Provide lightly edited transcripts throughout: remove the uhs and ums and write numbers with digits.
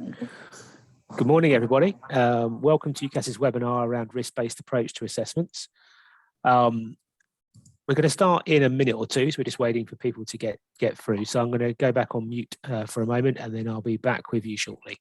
Good morning, everybody. Welcome to UKAS's webinar around risk-based approach to assessments. We're going to start in a minute or two, so we're just waiting for people to get through. So I'm going to go back on mute for a moment, and then I'll be back with you shortly.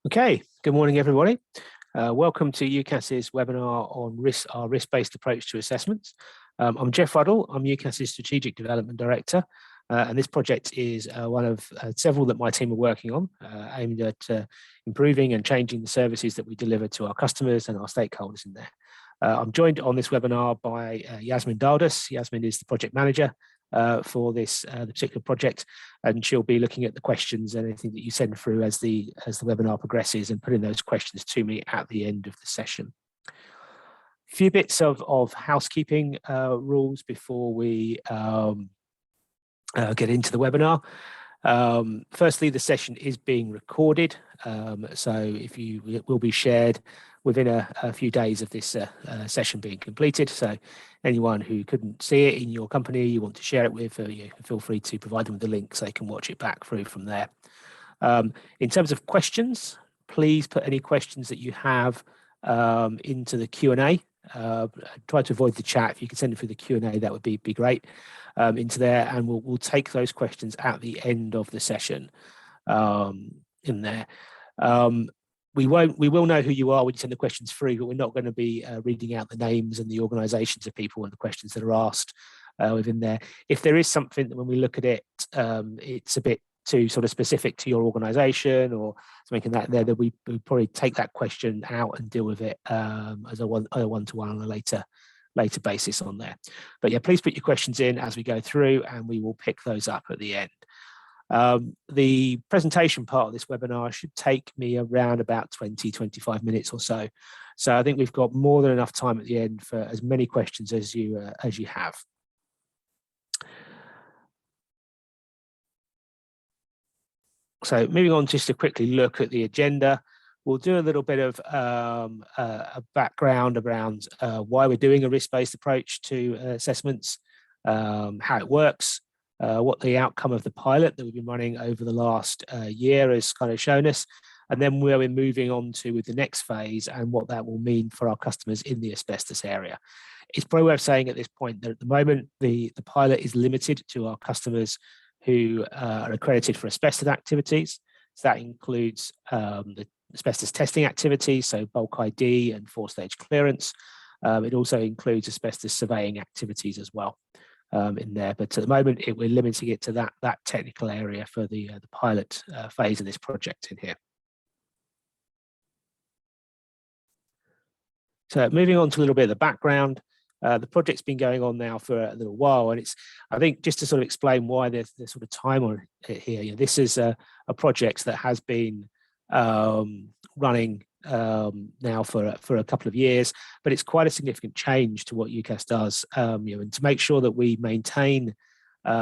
Okay, good morning, everybody. Welcome to UKAS's webinar on our risk-based approach to assessments. I'm Jeff Ruddle. I'm UKAS's Strategic Development Director, and this project is one of several that my team are working on, aimed at improving and changing the services that we deliver to our customers and our stakeholders in there. I'm joined on this webinar by Yasmin Dardas. Yasmin is the project manager for this particular project, and she'll be looking at the questions and anything that you send through as the webinar progresses, and putting those questions to me at the end of the session. A few bits of housekeeping rules before we get into the webinar. Firstly, the session is being recorded, so it will be shared within a few days of this session being completed. So anyone who couldn't see it in your company, you want to share it with, feel free to provide them with the link so they can watch it back through from there. In terms of questions, please put any questions that you have into the Q&A. Try to avoid the chat. If you can send it through the Q&A, that would be great, into there, and we'll take those questions at the end of the session in there. We will know who you are when you send the questions through, but we're not going to be reading out the names and the organisations of people and the questions that are asked within there. If there is something that when we look at it, it's a bit too sort of specific to your organisation or something like that, we probably take that question out and deal with it as a one-to-one on a later basis on there. But yeah, please put your questions in as we go through, and we will pick those up at the end. The presentation part of this webinar should take me around about 20-25 minutes or so. So I think we've got more than enough time at the end for as many questions as you have. So moving on, just to quickly look at the agenda, we'll do a little bit of a background around why we're doing a risk-based approach to assessments, how it works, what the outcome of the pilot that we've been running over the last year has kind of shown us, and then where we're moving on to with the next phase and what that will mean for our customers in the asbestos area. It's probably worth saying at this point that at the moment, the pilot is limited to our customers who are accredited for asbestos activities. So that includes the asbestos testing activities, so bulk ID and 4-stage clearance. It also includes asbestos surveying activities as well in there. But at the moment, we're limiting it to that technical area for the pilot phase of this project in here. So moving on to a little bit of the background. The project's been going on now for a little while, and I think just to sort of explain why there's sort of time on it here. This is a project that has been running now for a couple of years, but it's quite a significant change to what UKAS does, and to make sure that we maintain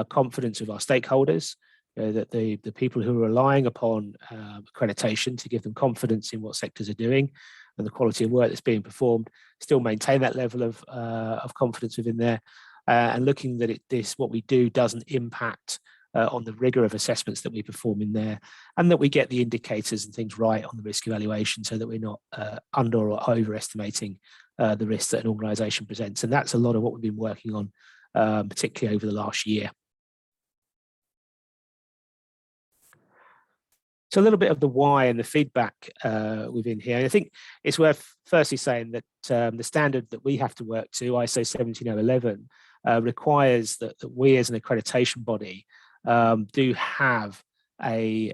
confidence with our stakeholders, that the people who are relying upon accreditation to give them confidence in what sectors are doing and the quality of work that's being performed, still maintain that level of confidence within there, and looking that what we do doesn't impact on the rigor of assessments that we perform in there, and that we get the indicators and things right on the risk evaluation so that we're not under or overestimating the risks that an organisation presents. And that's a lot of what we've been working on, particularly over the last year. So a little bit of the why and the feedback within here. And I think it's worth firstly saying that the standard that we have to work to, ISO 17011, requires that we as an accreditation body do have a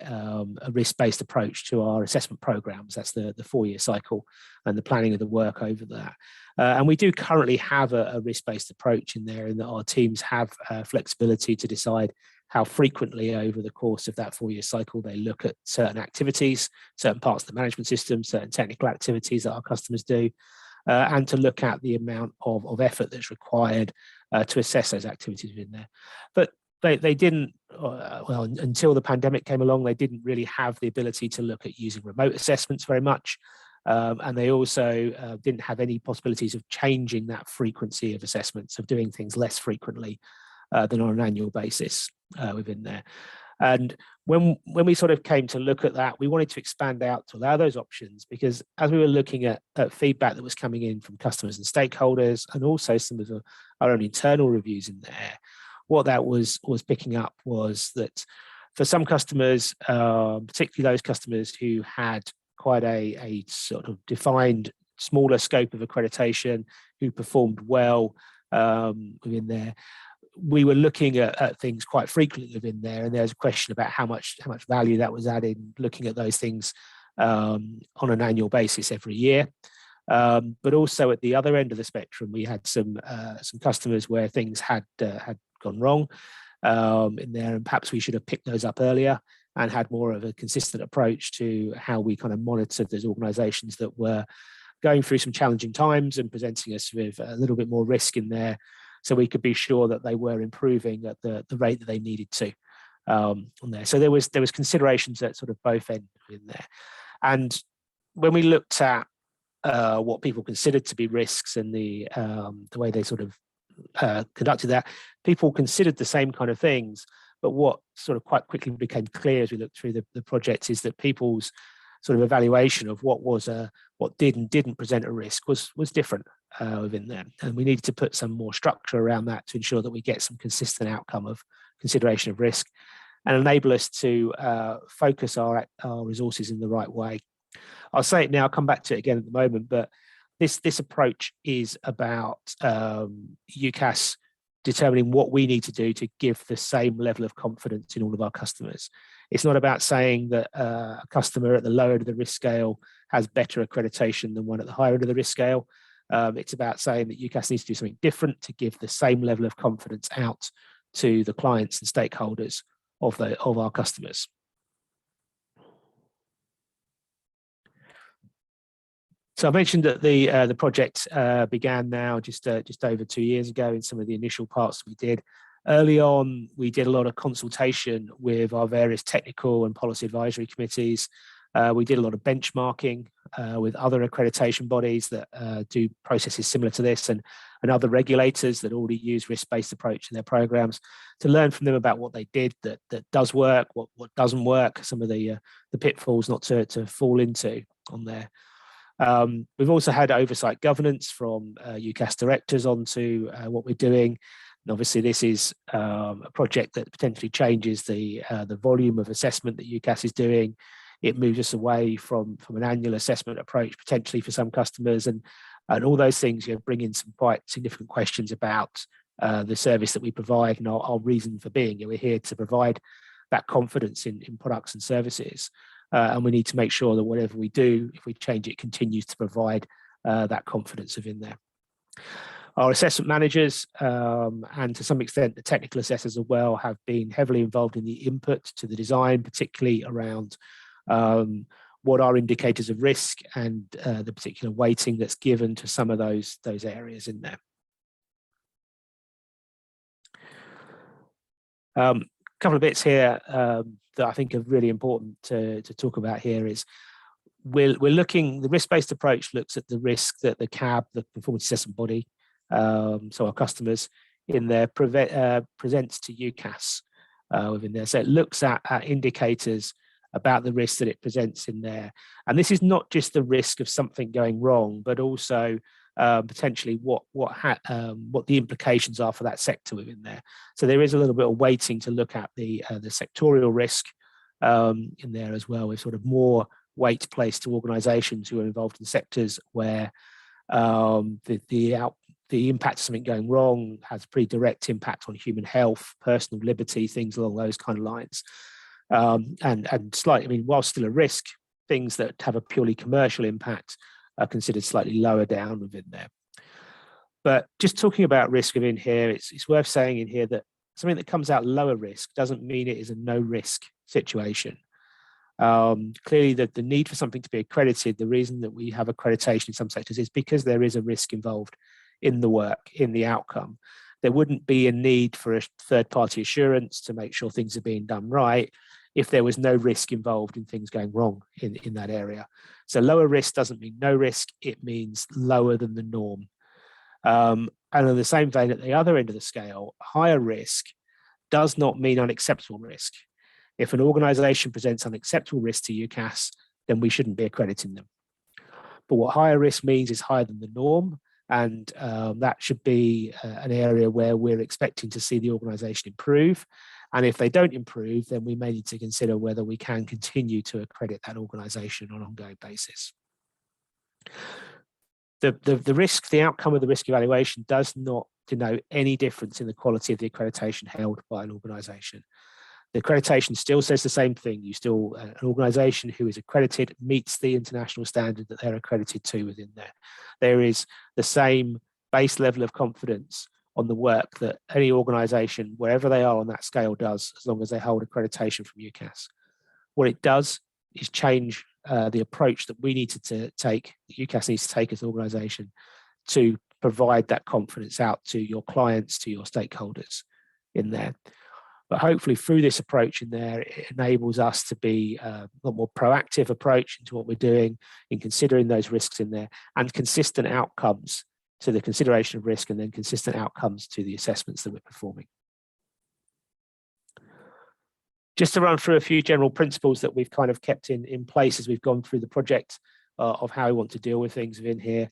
risk-based approach to our assessment programs. That's the 4-year cycle and the planning of the work over that. And we do currently have a risk-based approach in there, in that our teams have flexibility to decide how frequently over the course of that 4-year cycle they look at certain activities, certain parts of the management system, certain technical activities that our customers do, and to look at the amount of effort that's required to assess those activities within there. But they didn't, well, until the pandemic came along, they didn't really have the ability to look at using remote assessments very much. And they also didn't have any possibilities of changing that frequency of assessments, of doing things less frequently than on an annual basis within there. And when we sort of came to look at that, we wanted to expand out to allow those options, because as we were looking at feedback that was coming in from customers and stakeholders, and also some of our own internal reviews in there, what that was picking up was that for some customers, particularly those customers who had quite a sort of defined smaller scope of accreditation, who performed well within there, we were looking at things quite frequently within there, and there's a question about how much value that was adding, looking at those things on an annual basis every year. But also at the other end of the spectrum, we had some customers where things had gone wrong in there, and perhaps we should have picked those up earlier and had more of a consistent approach to how we kind of monitored those organisations that were going through some challenging times and presenting us with a little bit more risk in there, so we could be sure that they were improving at the rate that they needed to on there. So there was considerations at sort of both ends in there. And when we looked at what people considered to be risks and the way they sort of conducted that, people considered the same kind of things. But what sort of quite quickly became clear as we looked through the project is that people's sort of evaluation of what did and didn't present a risk was different within them, and we needed to put some more structure around that to ensure that we get some consistent outcome of consideration of risk, and enable us to focus our resources in the right way. I'll say it now, I'll come back to it again at the moment, but this approach is about UKAS determining what we need to do to give the same level of confidence in all of our customers. It's not about saying that a customer at the lower end of the risk scale has better accreditation than one at the higher end of the risk scale. It's about saying that UKAS needs to do something different to give the same level of confidence out to the clients and stakeholders of our customers. So I mentioned that the project began now just over 2 years ago. In some of the initial parts we did early on, we did a lot of consultation with our various technical and policy advisory committees. We did a lot of benchmarking with other accreditation bodies that do processes similar to this, and other regulators that already use risk-based approach in their programs, to learn from them about what they did that does work, what doesn't work, some of the pitfalls not to fall into on there. We've also had oversight governance from UKAS directors onto what we're doing. And obviously this is a project that potentially changes the volume of assessment that UKAS is doing. It moves us away from an annual assessment approach potentially for some customers, and all those things bring in some quite significant questions about the service that we provide and our reason for being. We're here to provide that confidence in products and services. And we need to make sure that whatever we do, if we change it, continues to provide that confidence within there. Our assessment managers and to some extent the technical assessors as well have been heavily involved in the input to the design, particularly around what are indicators of risk and the particular weighting that's given to some of those areas in there. Couple of bits here that I think are really important to talk about here is we're looking, the risk-based approach looks at the risk that the CAB, the performance assessment body, so our customers in there presents to UKAS within there. So it looks at indicators about the risk that it presents in there. And this is not just the risk of something going wrong, but also potentially what the implications are for that sector within there. So there is a little bit of weighting to look at the sectorial risk in there as well, with sort of more weight placed to organisations who are involved in sectors where the impact of something going wrong has a pretty direct impact on human health, personal liberty, things along those kind of lines. And slightly, I mean, while still a risk, things that have a purely commercial impact are considered slightly lower down within there. But just talking about risk within here, it's worth saying in here that something that comes out lower risk doesn't mean it is a no risk situation. Clearly, the need for something to be accredited, the reason that we have accreditation in some sectors is because there is a risk involved in the work, in the outcome. There wouldn't be a need for a third-party assurance to make sure things are being done right if there was no risk involved in things going wrong in that area. So lower risk doesn't mean no risk, it means lower than the norm. And in the same vein, at the other end of the scale, higher risk does not mean unacceptable risk. If an organization presents unacceptable risk to UKAS, then we shouldn't be accrediting them. But what higher risk means is higher than the norm, and that should be an area where we're expecting to see the organization improve. And if they don't improve, then we may need to consider whether we can continue to accredit that organization on an ongoing basis. The risk, the outcome of the risk evaluation does not denote any difference in the quality of the accreditation held by an organization. The accreditation still says the same thing. You still, an organization who is accredited meets the international standard that they're accredited to within there. There is the same base level of confidence on the work that any organization, wherever they are on that scale, does, as long as they hold accreditation from UKAS. What it does is change the approach that we need to take, that UKAS needs to take as an organization to provide that confidence out to your clients, to your stakeholders in there. But hopefully through this approach in there, it enables us to be a lot more proactive approach into what we're doing in considering those risks in there, and consistent outcomes to the consideration of risk, and then consistent outcomes to the assessments that we're performing. Just to run through a few general principles that we've kind of kept in place as we've gone through the project of how we want to deal with things within here.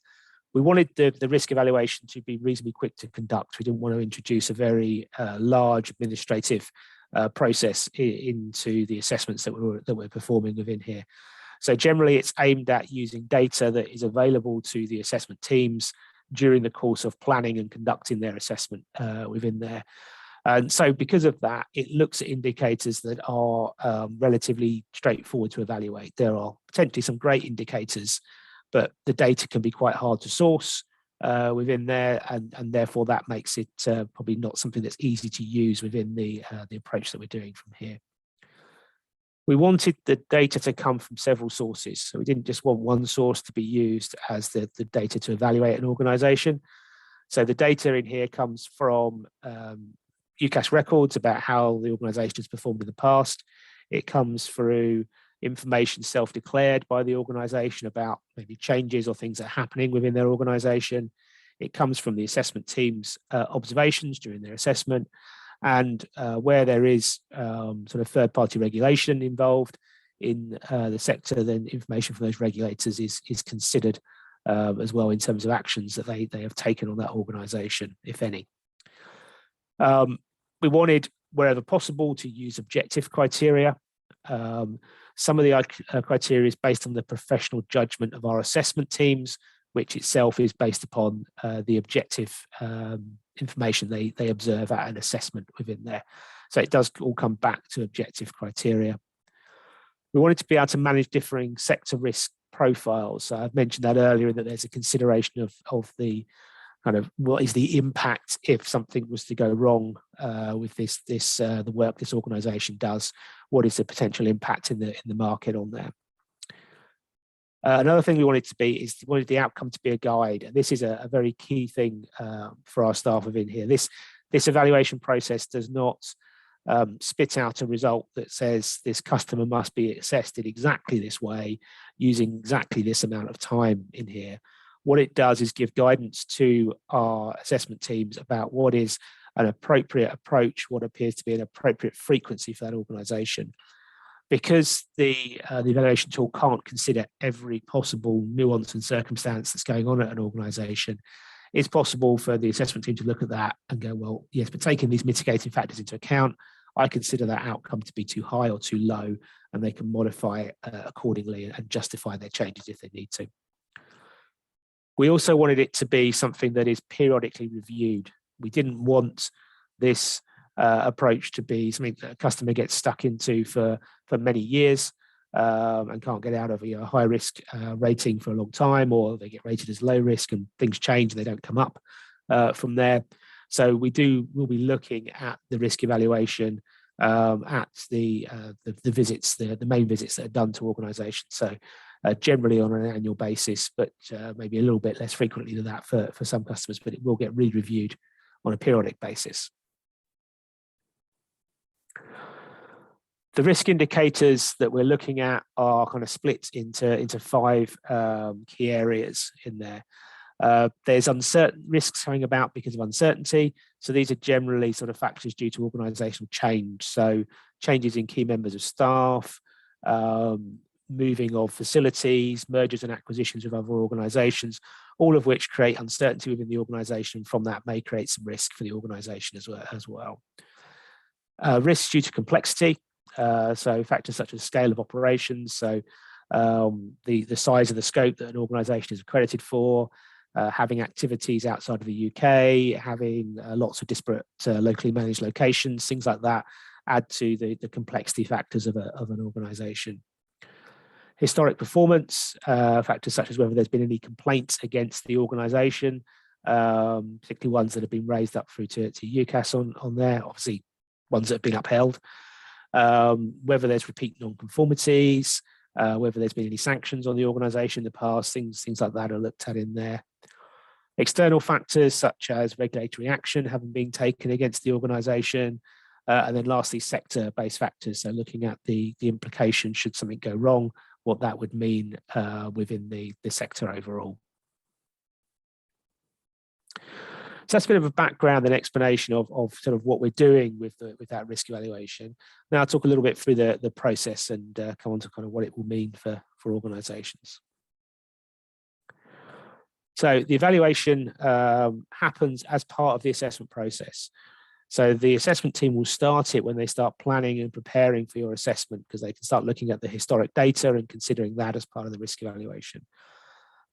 We wanted the risk evaluation to be reasonably quick to conduct. We didn't want to introduce a very large administrative process into the assessments that we're performing within here. So generally, it's aimed at using data that is available to the assessment teams during the course of planning and conducting their assessment within there. And so because of that, it looks at indicators that are relatively straightforward to evaluate. There are potentially some great indicators, but the data can be quite hard to source within there, and therefore that makes it probably not something that's easy to use within the approach that we're doing from here. We wanted the data to come from several sources, so we didn't just want one source to be used as the data to evaluate an organization. So the data in here comes from UKAS records about how the organization has performed in the past. It comes through information self-declared by the organization about maybe changes or things that are happening within their organization. It comes from the assessment team's observations during their assessment, and where there is sort of third-party regulation involved in the sector, then information from those regulators is considered as well in terms of actions that they have taken on that organization, if any. We wanted, wherever possible, to use objective criteria. Some of the criteria is based on the professional judgment of our assessment teams, which itself is based upon the objective information they observe at an assessment within there. So it does all come back to objective criteria. We wanted to be able to manage differing sector risk profiles. So I've mentioned that earlier, that there's a consideration of the kind of what is the impact if something was to go wrong with the work this organisation does. What is the potential impact in the market on there? Another thing we wanted to be is we wanted the outcome to be a guide, and this is a very key thing for our staff within here. This evaluation process does not spit out a result that says this customer must be assessed in exactly this way using exactly this amount of time in here. What it does is give guidance to our assessment teams about what is an appropriate approach, what appears to be an appropriate frequency for that organisation. Because the evaluation tool can't consider every possible nuance and circumstance that's going on at an organisation, it's possible for the assessment team to look at that and go, well, yes, but taking these mitigating factors into account, I consider that outcome to be too high or too low, and they can modify it accordingly and justify their changes if they need to. We also wanted it to be something that is periodically reviewed. We didn't want this approach to be something that a customer gets stuck into for many years and can't get out of a high risk rating for a long time, or they get rated as low risk and things change and they don't come up from there. So we'll be looking at the risk evaluation at the visits, the main visits that are done to organisations. So generally on an annual basis, but maybe a little bit less frequently than that for some customers, but it will get re-reviewed on a periodic basis. The risk indicators that we're looking at are kind of split into 5 key areas in there. There's uncertain risks coming about because of uncertainty. So these are generally sort of factors due to organisational change. So changes in key members of staff, moving of facilities, mergers and acquisitions with other organisations, all of which create uncertainty within the organisation. From that may create some risk for the organisation as well. Risks due to complexity. So factors such as scale of operations, so the size of the scope that an organisation is accredited for, having activities outside of the UK, having lots of disparate locally managed locations, things like that add to the complexity factors of an organisation. Historic performance, factors such as whether there's been any complaints against the organisation, particularly ones that have been raised up through to UKAS on there, obviously ones that have been upheld. Whether there's repeat non-conformities, whether there's been any sanctions on the organisation in the past, things like that are looked at in there. External factors such as regulatory action having been taken against the organisation, and then lastly sector-based factors, so looking at the implications should something go wrong, what that would mean within the sector overall. So that's a bit of a background and explanation of sort of what we're doing with that risk evaluation. Now I'll talk a little bit through the process and come on to kind of what it will mean for organisations. So the evaluation happens as part of the assessment process. So the assessment team will start it when they start planning and preparing for your assessment, because they can start looking at the historic data and considering that as part of the risk evaluation.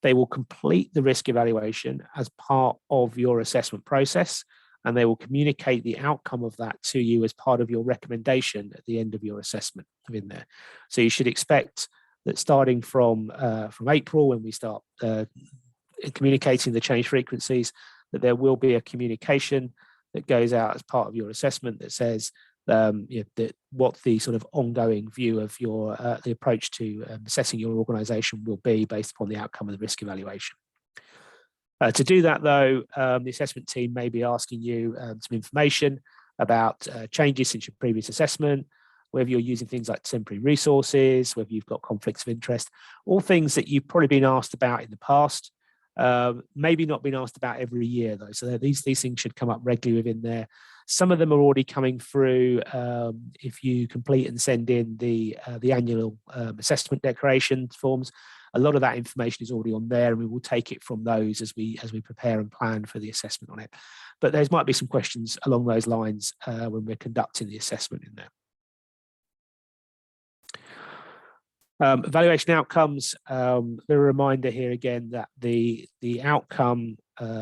They will complete the risk evaluation as part of your assessment process, and they will communicate the outcome of that to you as part of your recommendation at the end of your assessment in there. So you should expect that starting from April, when we start communicating the change frequencies, that there will be a communication that goes out as part of your assessment that says what the sort of ongoing view of your the approach to assessing your organisation will be based upon the outcome of the risk evaluation. To do that, though, the assessment team may be asking you some information about changes since your previous assessment, whether you're using things like temporary resources, whether you've got conflicts of interest, all things that you've probably been asked about in the past. Maybe not been asked about every year, though, so these things should come up regularly within there. Some of them are already coming through if you complete and send in the annual assessment declaration forms. A lot of that information is already on there, and we will take it from those as we prepare and plan for the assessment on it. But there might be some questions along those lines when we're conducting the assessment in there. Evaluation outcomes, a reminder here again that the outcome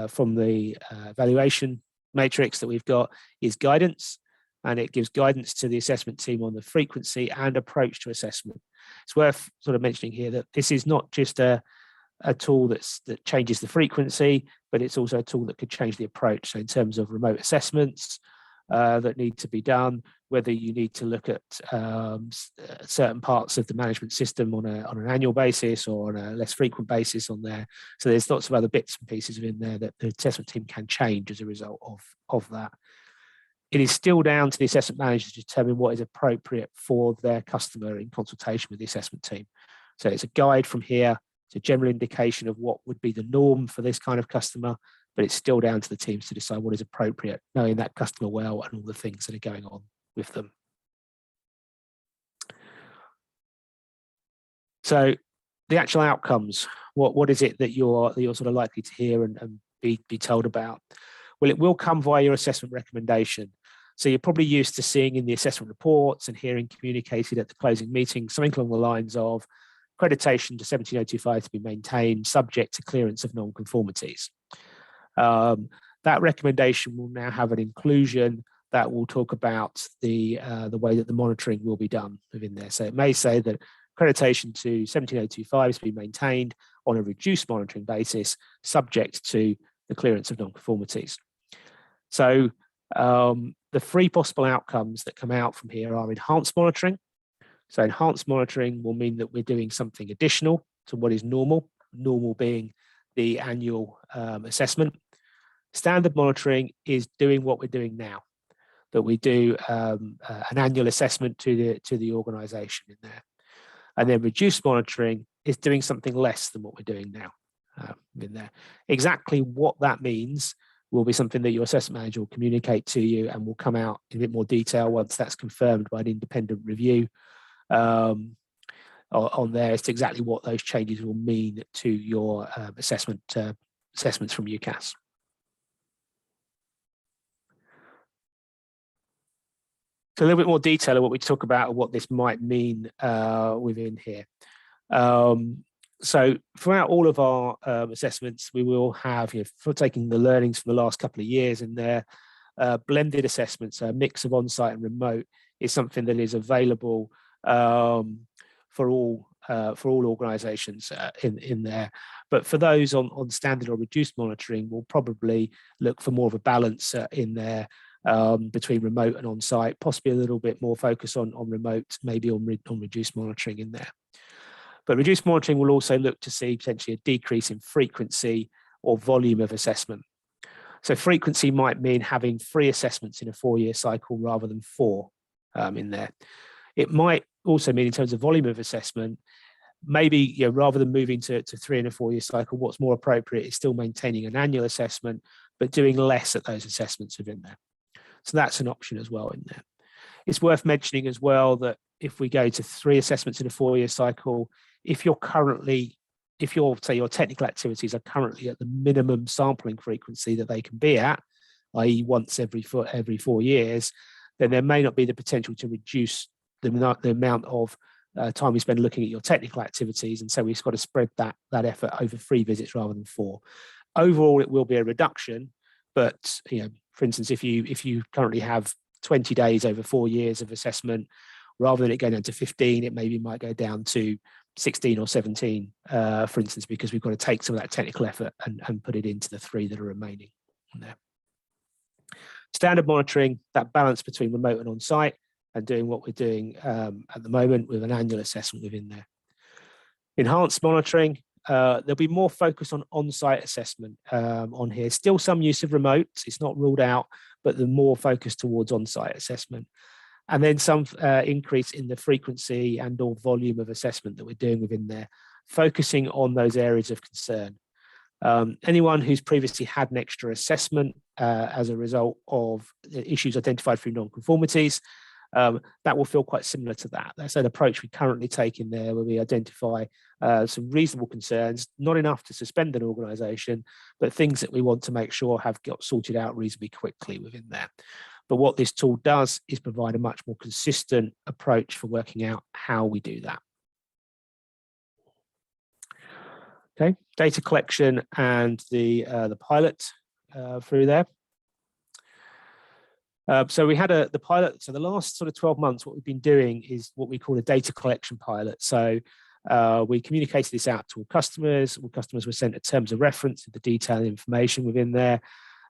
from the evaluation matrix that we've got is guidance, and it gives guidance to the assessment team on the frequency and approach to assessment. It's worth sort of mentioning here that this is not just a tool that changes the frequency, but it's also a tool that could change the approach. So in terms of remote assessments that need to be done, whether you need to look at certain parts of the management system on an annual basis or on a less frequent basis on there. So there's lots of other bits and pieces in there that the assessment team can change as a result of that. It is still down to the assessment manager to determine what is appropriate for their customer in consultation with the assessment team. So it's a guide from here. It's a general indication of what would be the norm for this kind of customer, but it's still down to the teams to decide what is appropriate, knowing that customer well and all the things that are going on with them. So the actual outcomes, what is it that you're sort of likely to hear and be told about? Well, it will come via your assessment recommendation. So you're probably used to seeing in the assessment reports and hearing communicated at the closing meeting something along the lines of accreditation to 17025 to be maintained subject to clearance of non-conformities. That recommendation will now have an inclusion that will talk about the way that the monitoring will be done within there. So it may say that accreditation to 17025 is to be maintained on a reduced monitoring basis, subject to the clearance of non-conformities. So the three possible outcomes that come out from here are enhanced monitoring. So enhanced monitoring will mean that we're doing something additional to what is normal, normal being the annual assessment. Standard monitoring is doing what we're doing now, that we do an annual assessment to the organisation in there. And then reduced monitoring is doing something less than what we're doing now in there. Exactly what that means will be something that your assessment manager will communicate to you, and will come out in a bit more detail once that's confirmed by an independent review on there as to exactly what those changes will mean to your assessments from UKAS. So a little bit more detail of what we talk about and what this might mean within here. So throughout all of our assessments, we will have, for taking the learnings from the last couple of years in there, blended assessments, a mix of on-site and remote is something that is available for all organisations in there. But for those on standard or reduced monitoring, we'll probably look for more of a balance in there between remote and on-site, possibly a little bit more focus on remote, maybe on reduced monitoring in there. But reduced monitoring will also look to see potentially a decrease in frequency or volume of assessment. So frequency might mean having 3 assessments in a 4-year cycle rather than 4 in there. It might also mean in terms of volume of assessment, maybe rather than moving to 3 in a 4-year cycle, what's more appropriate is still maintaining an annual assessment, but doing less at those assessments within there. So that's an option as well in there. It's worth mentioning as well that if we go to 3 assessments in a 4-year cycle, if your say your technical activities are currently at the minimum sampling frequency that they can be at, i.e. once every 4 years, then there may not be the potential to reduce the amount of time we spend looking at your technical activities, and so we've got to spread that effort over 3 visits rather than 4. Overall, it will be a reduction, but for instance, if you currently have 20 days over 4 years of assessment, rather than it going down to 15, it maybe might go down to 16 or 17, for instance, because we've got to take some of that technical effort and put it into the 3 that are remaining there. Standard monitoring, that balance between remote and on-site, and doing what we're doing at the moment with an annual assessment within there. Enhanced monitoring, there'll be more focus on on-site assessment on here. Still some use of remote, it's not ruled out, but the more focus towards on-site assessment. And then some increase in the frequency and or volume of assessment that we're doing within there, focusing on those areas of concern. Anyone who's previously had an extra assessment as a result of issues identified through non-conformities, that will feel quite similar to that. That's an approach we currently take in there, where we identify some reasonable concerns, not enough to suspend an organisation, but things that we want to make sure have got sorted out reasonably quickly within there. But what this tool does is provide a much more consistent approach for working out how we do that. Okay, data collection and the pilot through there. So we had the pilot. So the last sort of 12 months, what we've been doing is what we call a data collection pilot. So we communicated this out to all customers. All customers were sent terms of reference with the detailed information within there.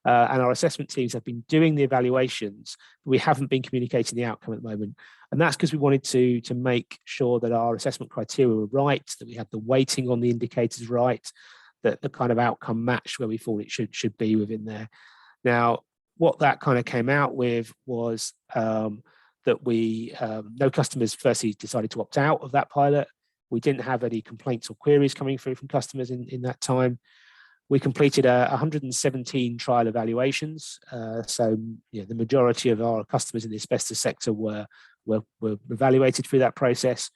And our assessment teams have been doing the evaluations, but we haven't been communicating the outcome at the moment. And that's because we wanted to make sure that our assessment criteria were right, that we had the weighting on the indicators right, that the kind of outcome matched where we thought it should be within there. Now, what that kind of came out with was that no customers firstly decided to opt out of that pilot. We didn't have any complaints or queries coming through from customers in that time. We completed 117 trial evaluations. So the majority of our customers in the asbestos sector were evaluated through that process.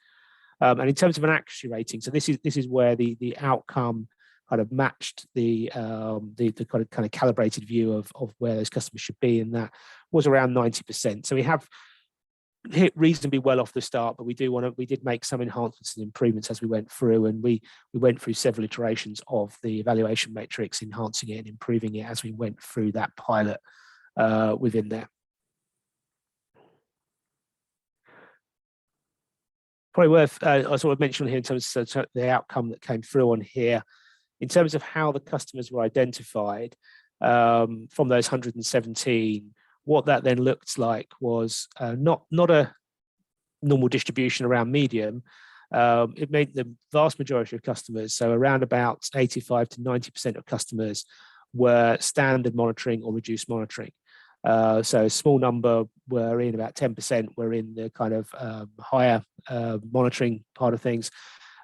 And in terms of an accuracy rating, so this is where the outcome kind of matched the kind of calibrated view of where those customers should be, and that was around 90%. So we have hit reasonably well off the start, but we did make some enhancements and improvements as we went through, and we went through several iterations of the evaluation matrix, enhancing it and improving it as we went through that pilot within there. Probably worth, I sort of mentioned here in terms of the outcome that came through on here, in terms of how the customers were identified from those 117, what that then looked like was not a normal distribution around medium. It made the vast majority of customers, so around about 85 to 90% of customers were standard monitoring or reduced monitoring. So a small number were in, about 10% were in the kind of higher monitoring part of things.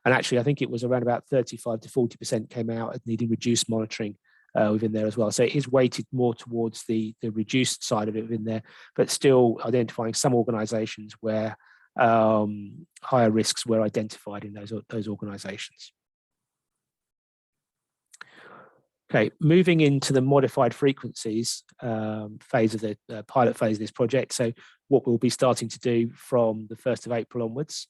And actually, I think it was around about 35 to 40% came out as needing reduced monitoring within there as well. So it is weighted more towards the reduced side of it within there, but still identifying some organisations where higher risks were identified in those organisations. Okay, moving into the modified frequencies phase of the pilot phase of this project. So what we'll be starting to do from the 1st of April onwards.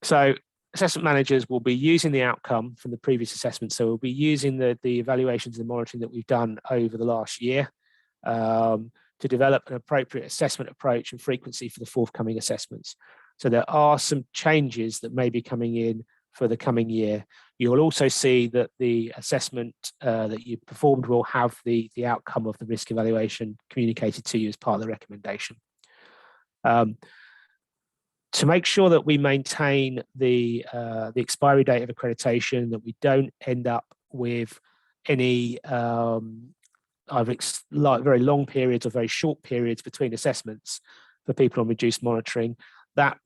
So assessment managers will be using the outcome from the previous assessment. So we'll be using the evaluations and monitoring that we've done over the last year to develop an appropriate assessment approach and frequency for the forthcoming assessments. So there are some changes that may be coming in for the coming year. You will also see that the assessment that you performed will have the outcome of the risk evaluation communicated to you as part of the recommendation. To make sure that we maintain the expiry date of accreditation, that we don't end up with any either very long periods or very short periods between assessments for people on reduced monitoring, that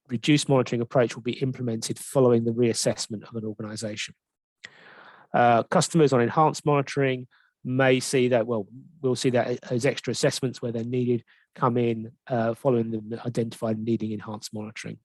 reduced monitoring approach will be implemented following the reassessment of an organisation. Customers on enhanced monitoring may see that, well, we'll see that as extra assessments where they're needed come in following them identified needing enhanced monitoring.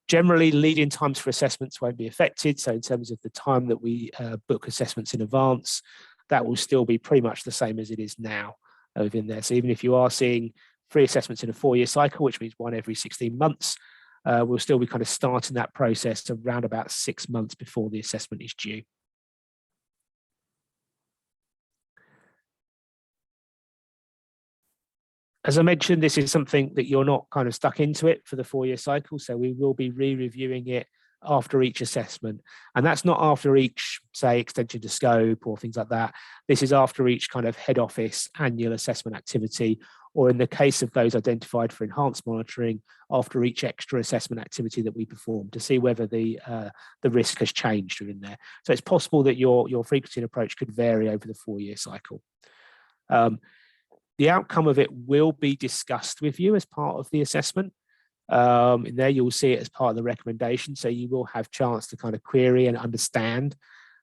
Generally, lead-in times for assessments won't be affected. So in terms of the time that we book assessments in advance, that will still be pretty much the same as it is now within there. So even if you are seeing 3 assessments in a 4-year cycle, which means 1 every 16 months, we'll still be kind of starting that process around about 6 months before the assessment is due. As I mentioned, this is something that you're not kind of stuck into it for the 4-year cycle. So we will be re-reviewing it after each assessment. And that's not after each, say, extension to scope or things like that. This is after each kind of head office annual assessment activity, or in the case of those identified for enhanced monitoring, after each extra assessment activity that we perform to see whether the risk has changed within there. So it's possible that your frequency and approach could vary over the 4-year cycle. The outcome of it will be discussed with you as part of the assessment. In there, you'll see it as part of the recommendation. So you will have chance to kind of query and understand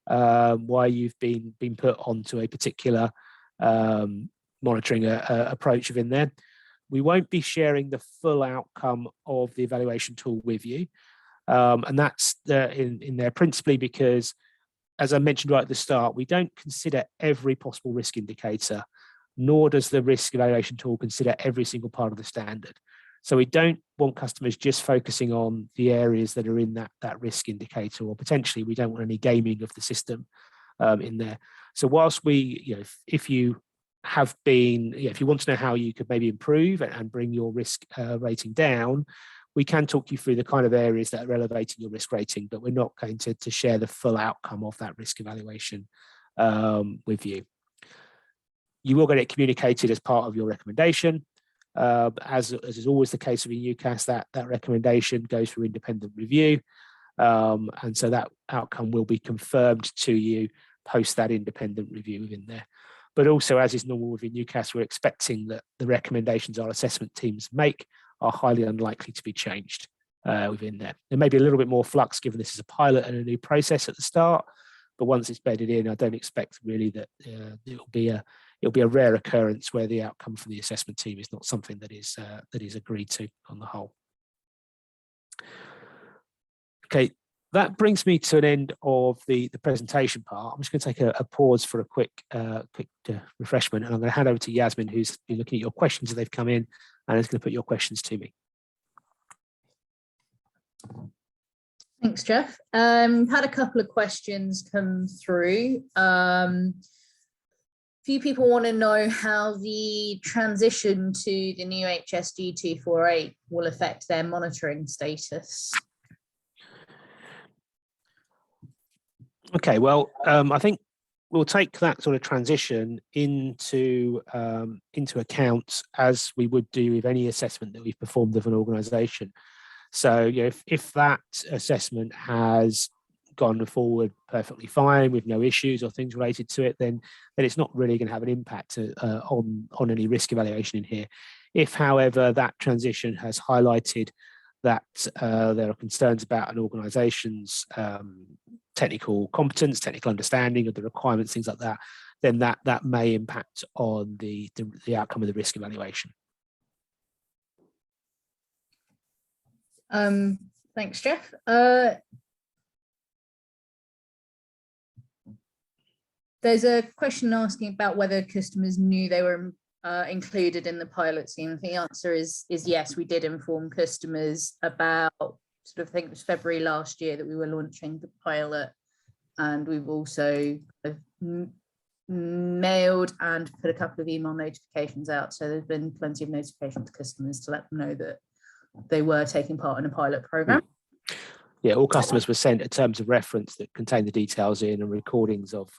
why you've been put onto a particular monitoring approach within there. We won't be sharing the full outcome of the evaluation tool with you. And that's in there principally because, as I mentioned right at the start, we don't consider every possible risk indicator, nor does the risk evaluation tool consider every single part of the standard. So we don't want customers just focusing on the areas that are in that risk indicator, or potentially we don't want any gaming of the system in there. So whilst we, if you have been, if you want to know how you could maybe improve and bring your risk rating down, we can talk you through the kind of areas that are elevating your risk rating, but we're not going to share the full outcome of that risk evaluation with you. You will get it communicated as part of your recommendation. As is always the case with UKAS, that recommendation goes through independent review. And so that outcome will be confirmed to you post that independent review within there. But also, as is normal within UKAS, we're expecting that the recommendations our assessment teams make are highly unlikely to be changed within there. There may be a little bit more flux given this is a pilot and a new process at the start, but once it's bedded in, I don't expect really that it'll be a rare occurrence where the outcome from the assessment team is not something that is agreed to on the whole. Okay, that brings me to an end of the presentation part. I'm just going to take a pause for a quick refreshment, and I'm going to hand over to Yasmin, who's been looking at your questions as they've come in, and is going to put your questions to me. Thanks, Jeff. Had a couple of questions come through. few people want to know how the transition to the new HSG 248 will affect their monitoring status. Okay, well, I think we'll take that sort of transition into account as we would do with any assessment that we've performed of an organisation. So, if that assessment has gone forward perfectly fine with no issues or things related to it, then it's not really going to have an impact on any risk evaluation in here. If, however, that transition has highlighted that there are concerns about an organisation's technical competence, technical understanding of the requirements, things like that, then that may impact on the outcome of the risk evaluation. Thanks, Jeff. There's a question asking about whether customers knew they were included in the pilot scheme. The answer is yes, we did inform customers about, I think it was February last year that we were launching the pilot, and we've also mailed and put a couple of email notifications out. So there's been plenty of notification to customers to let them know that they were taking part in a pilot program. Yeah, all customers were sent a terms of reference that contain the details in and recordings of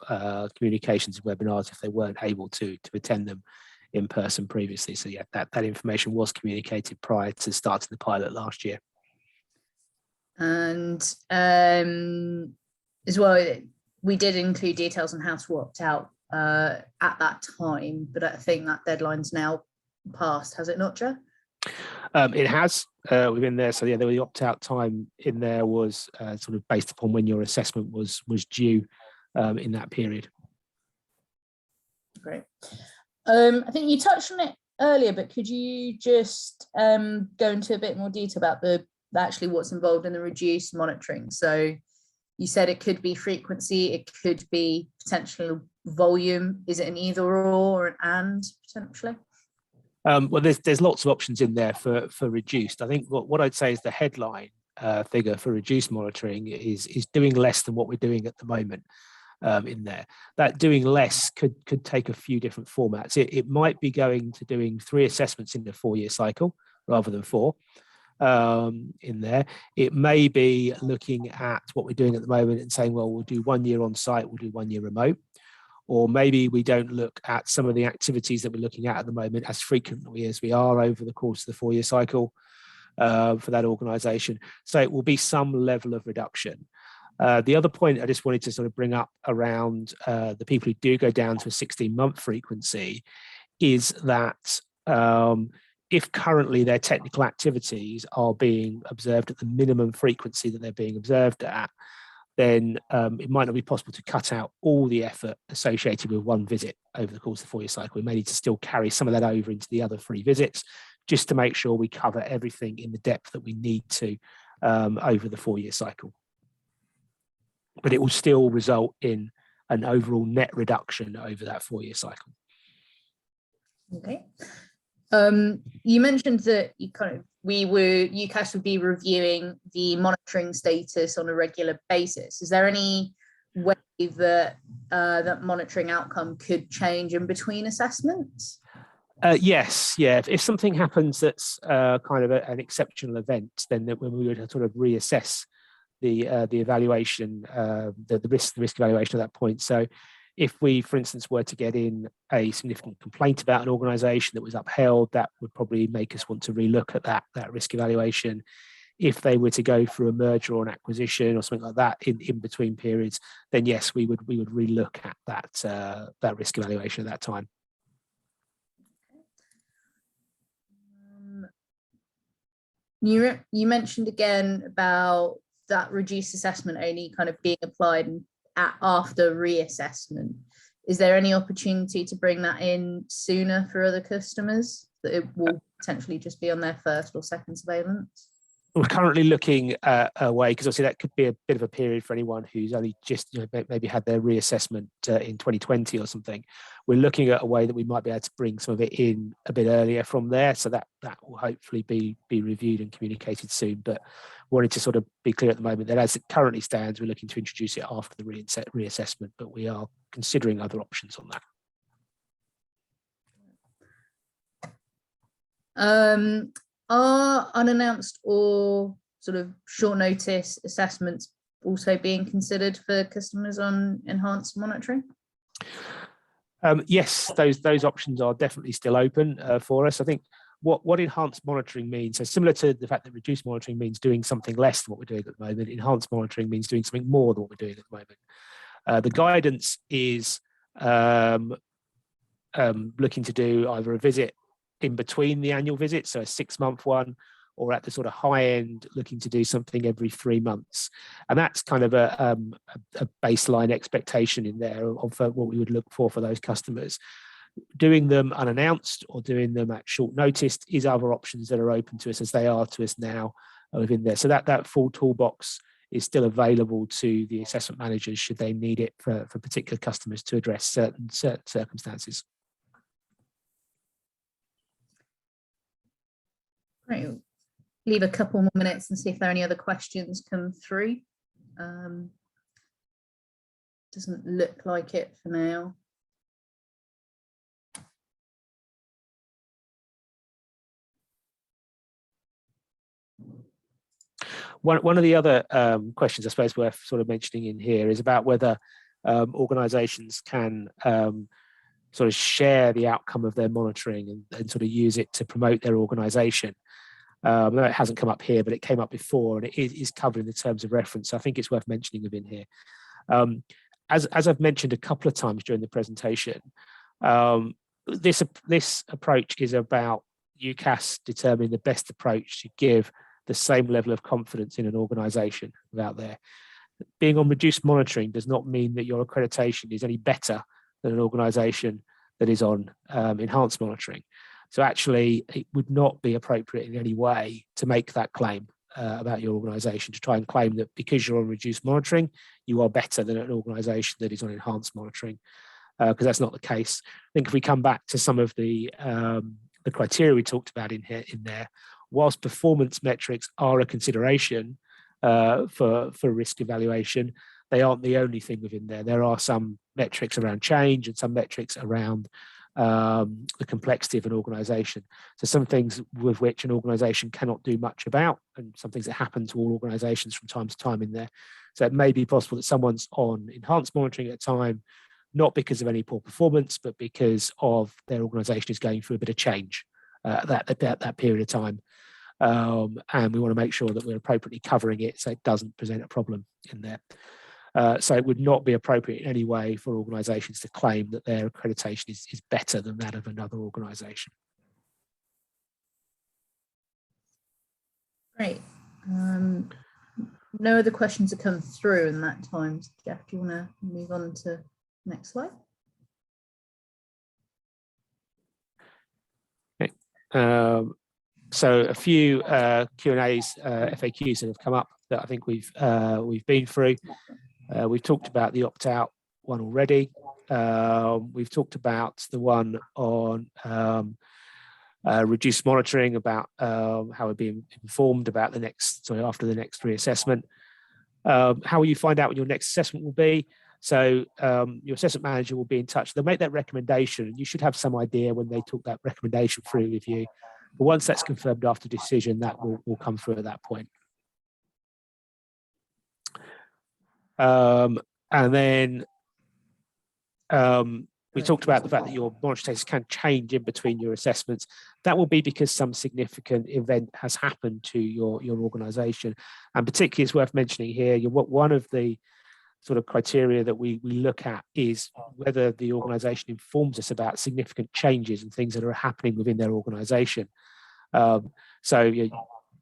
communications and webinars if they weren't able to attend them in person previously. So yeah, that information was communicated prior to starting the pilot last year. And as well, we did include details on how to opt out at that time, but I think that deadline's now passed, has it not, Joe? It has within there. So yeah, the opt-out time in there was sort of based upon when your assessment was due in that period. Great. I think you touched on it earlier, but could you just go into a bit more detail about actually what's involved in the reduced monitoring? So you said it could be frequency, it could be potential volume. Is it an either or an and potentially? Well, there's lots of options in there for reduced. I think what I'd say is the headline figure for reduced monitoring is doing less than what we're doing at the moment in there. That doing less could take a few different formats. It might be going to doing 3 assessments in the 4-year cycle rather than 4 in there. It may be looking at what we're doing at the moment and saying, well, we'll do 1 year on site, we'll do 1 year remote. Or maybe we don't look at some of the activities that we're looking at the moment as frequently as we are over the course of the 4-year cycle for that organisation. So it will be some level of reduction. The other point I just wanted to sort of bring up around the people who do go down to a 16-month frequency is that if currently their technical activities are being observed at the minimum frequency that they're being observed at, then it might not be possible to cut out all the effort associated with 1 visit over the course of the 4-year cycle. We may need to still carry some of that over into the other 3 visits just to make sure we cover everything in the depth that we need to over the 4-year cycle. But it will still result in an overall net reduction over that 4-year cycle. Okay. You mentioned that UKAS would be reviewing the monitoring status on a regular basis. Is there any way that that monitoring outcome could change in between assessments? Yes, yeah. If something happens that's kind of an exceptional event, then when we would sort of reassess the evaluation, the risk evaluation at that point. So if we, for instance, were to get in a significant complaint about an organisation that was upheld, that would probably make us want to relook at that risk evaluation. If they were to go through a merger or an acquisition or something like that in between periods, then yes, we would relook at that risk evaluation at that time. You mentioned again about that reduced assessment only kind of being applied after reassessment. Is there any opportunity to bring that in sooner for other customers, that it will potentially just be on their first or second surveillance? We're currently looking at a way, because obviously that could be a bit of a period for anyone who's only just maybe had their reassessment in 2020 or something. We're looking at a way that we might be able to bring some of it in a bit earlier from there, so that will hopefully be reviewed and communicated soon. But wanted to sort of be clear at the moment that as it currently stands, we're looking to introduce it after the reassessment, but we are considering other options on that. Are unannounced or sort of short notice assessments also being considered for customers on enhanced monitoring? Yes, those options are definitely still open for us. I think what enhanced monitoring means, so similar to the fact that reduced monitoring means doing something less than what we're doing at the moment, enhanced monitoring means doing something more than what we're doing at the moment. The guidance is looking to do either a visit in between the annual visits, so a 6-month one, or at the sort of high end, looking to do something every 3 months. And that's kind of a baseline expectation in there of what we would look for those customers. Doing them unannounced or doing them at short notice is other options that are open to us, as they are to us now within there. So that full toolbox is still available to the assessment managers should they need it for particular customers to address certain circumstances. Great. Leave a couple more minutes and see if there are any other questions come through. Doesn't look like it for now. One of the other questions I suppose worth sort of mentioning in here is about whether organisations can sort of share the outcome of their monitoring and sort of use it to promote their organisation. No, it hasn't come up here, but it came up before, and it is covered in the terms of reference. So I think it's worth mentioning within here. As I've mentioned a couple of times during the presentation, this approach is about UKAS determining the best approach to give the same level of confidence in an organisation out there. Being on reduced monitoring does not mean that your accreditation is any better than an organisation that is on enhanced monitoring. So actually, it would not be appropriate in any way to make that claim about your organisation, to try and claim that because you're on reduced monitoring, you are better than an organisation that is on enhanced monitoring, because that's not the case. I think if we come back to some of the criteria we talked about in there, whilst performance metrics are a consideration for risk evaluation, they aren't the only thing within there. There are some metrics around change and some metrics around the complexity of an organisation. So some things with which an organisation cannot do much about, and some things that happen to all organisations from time to time in there. So it may be possible that someone's on enhanced monitoring at a time, not because of any poor performance, but because of their organisation is going through a bit of change at that period of time. And we want to make sure that we're appropriately covering it so it doesn't present a problem in there. So it would not be appropriate in any way for organisations to claim that their accreditation is better than that of another organisation. Great. No other questions have come through in that time. Jeff, do you want to move on to the next slide? Okay. So a few Q&As, FAQs that have come up that I think we've been through. We've talked about the opt-out one already. We've talked about the one on reduced monitoring, about how we're being informed about after the next reassessment. How will you find out when your next assessment will be? So your assessment manager will be in touch. They'll make that recommendation, and you should have some idea when they talk that recommendation through with you. But once that's confirmed after decision, that will come through at that point. And then we talked about the fact that your monitoring status can change in between your assessments. That will be because some significant event has happened to your organisation. And particularly, it's worth mentioning here, one of the sort of criteria that we look at is whether the organisation informs us about significant changes and things that are happening within their organisation.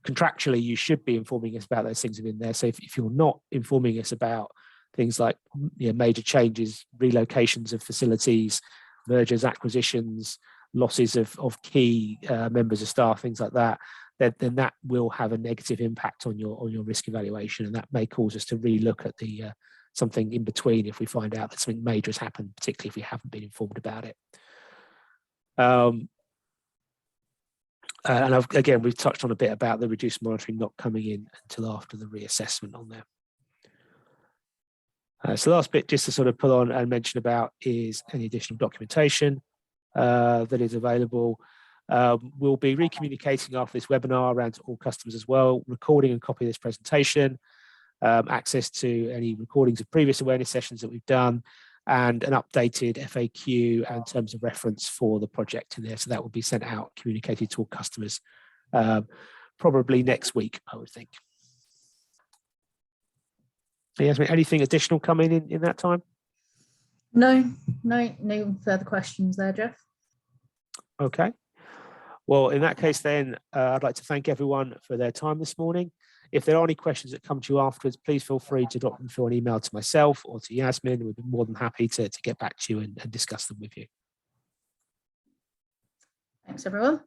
Contractually, you should be informing us about those things within there. So if you're not informing us about things like major changes, relocations of facilities, mergers, acquisitions, losses of key members of staff, things like that, then that will have a negative impact on your risk evaluation, and that may cause us to relook at the something in between if we find out that something major has happened, particularly if we haven't been informed about it. And again, we've touched on a bit about the reduced monitoring not coming in until after the reassessment on there. So the last bit just to sort of pull on and mention about is any additional documentation that is available. We'll be recommunicating after this webinar around to all customers as well, recording and copy this presentation, access to any recordings of previous awareness sessions that we've done, and an updated FAQ and terms of reference for the project in there. So that will be sent out, communicated to all customers, probably next week, I would think. Yasmin, anything additional coming in that time? No further questions there, Jeff. Okay. Well, in that case, then I'd like to thank everyone for their time this morning. If there are any questions that come to you afterwards, please feel free to drop them through an email to myself or to Yasmin. We'd be more than happy to get back to you and discuss them with you. Thanks, everyone.